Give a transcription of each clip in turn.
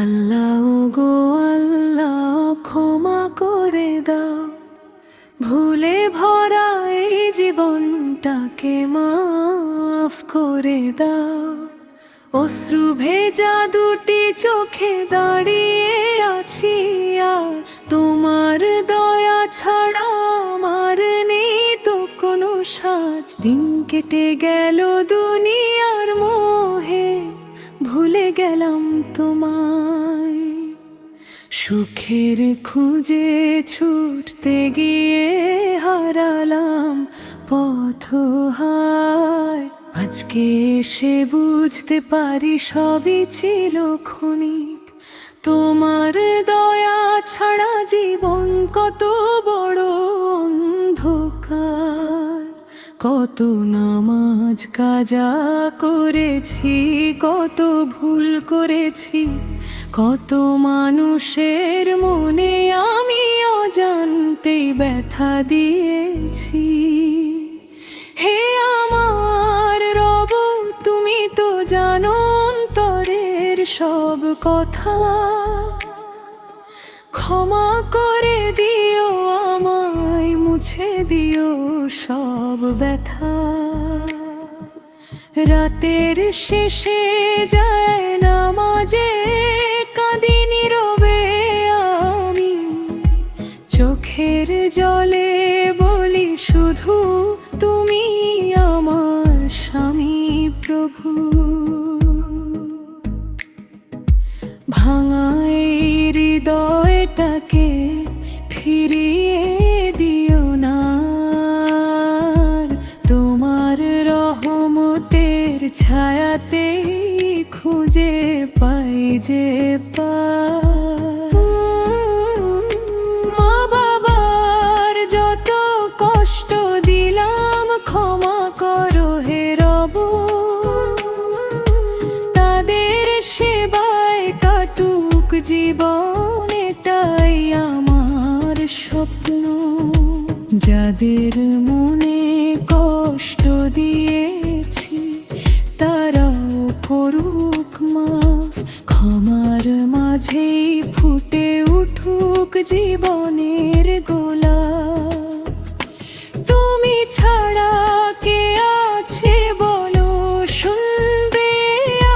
আল্লাহ গো আল্লাহ, ক্ষমা করে দাও, ভুলে ভরা এই জীবনটাকে মাফ করে দাও। অশ্রু ভেজা দুটি চোখে দাঁড়িয়ে আছি আজ, তোমার দয়া ছাড়া আমার নেই তো কোনো সাজ। দিন কেটে গেল দুনিয়ার মোহে, ভুলে গেলাম তোমায়। সুখের খুঁজে ছুটতে গিয়ে হারালাম পথহায়। আজকে এসে বুঝতে পারি সবই ছিল ক্ষণিক, তোমার দয়া ছাড়া জীবন কত বড় অন্ধকার। কত নামাজ কাজা করেছি, কত ভুল করেছি, কত মানুষের মনে আমি অজান্তেই ব্যথা দিয়েছি। হে আমার রব, তুমি তো জানো অন্তরের সব কথা, ক্ষমা করে দিও আমায়, মুছে দিও সব ব্যথা। রাতের শেষে যায় নামাজে কাঁদি নীরবে আমি, চোখের জলে বলি শুধু তুমি আমার স্বামী প্রভু। ভাঙা এই হৃদয়টাকে ফিরিয়ে দিও না, তোমার রহমতের ছায়াতে খুঁজে পাই যে মা বাবার যত কষ্ট দিলাম, ক্ষমা করো হে রব। তাদের সেবায় কাটুক জীবন, এটাই আমার স্বপ্ন। যাদের মনে কষ্ট দিয়েছি তারাও করুক মাফ, ক্ষমার মাঝেই ফুটে উঠুক জীবনের গোলাপ। তুমি ছাড়া কে আছে বলো, শুনবে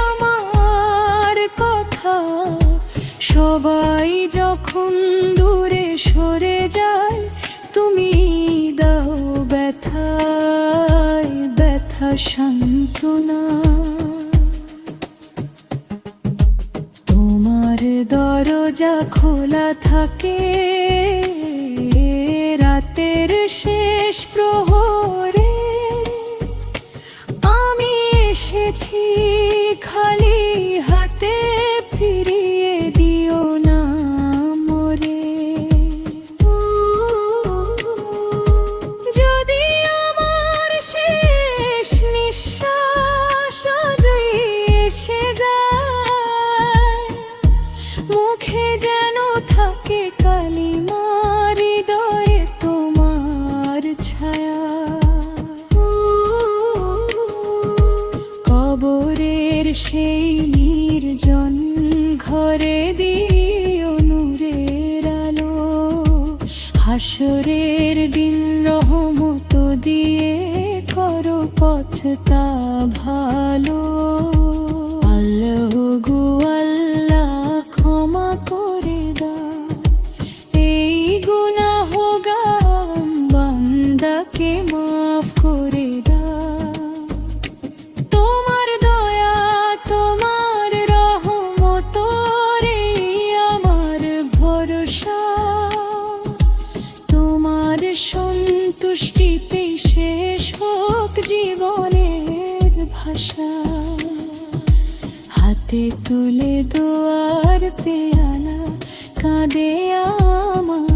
আমার কথা। সবাই যখন দূরে সরে যায়, তুমি দাও ব্যথায় ব্যথা সান্ত্বনা। তোমার দরজা খোলা থাকে রাতের শেষ প্রহরে, আমি এসেছি খালি হাতে, ফিরিয়ে দিও না মোরে। যদি আমার শেষ নিঃশ্বাস আজই এসে যায়, মুখে যেন থাকে কালিমা, হৃদয়ে তোমার ছায়া। কবরের সেই নির্জন ঘরে দিও নূরের আলো, হাসরের দিন রহমত দিয়ে করো পথটা ভালো। আল্লাহ গো আল্লাহ, ক্ষমা করে দাও এই গুনাহগার বান্দাকে, মাফ করে দাও। তোমার দয়া তোমার রহমত রে আমার ভরসা, তোমার সন্তুষ্টিতে শেষ হোক জীবনের ভাষা। হাতে তুলে দোয়ার পেয়ালা, কাঁদে আমার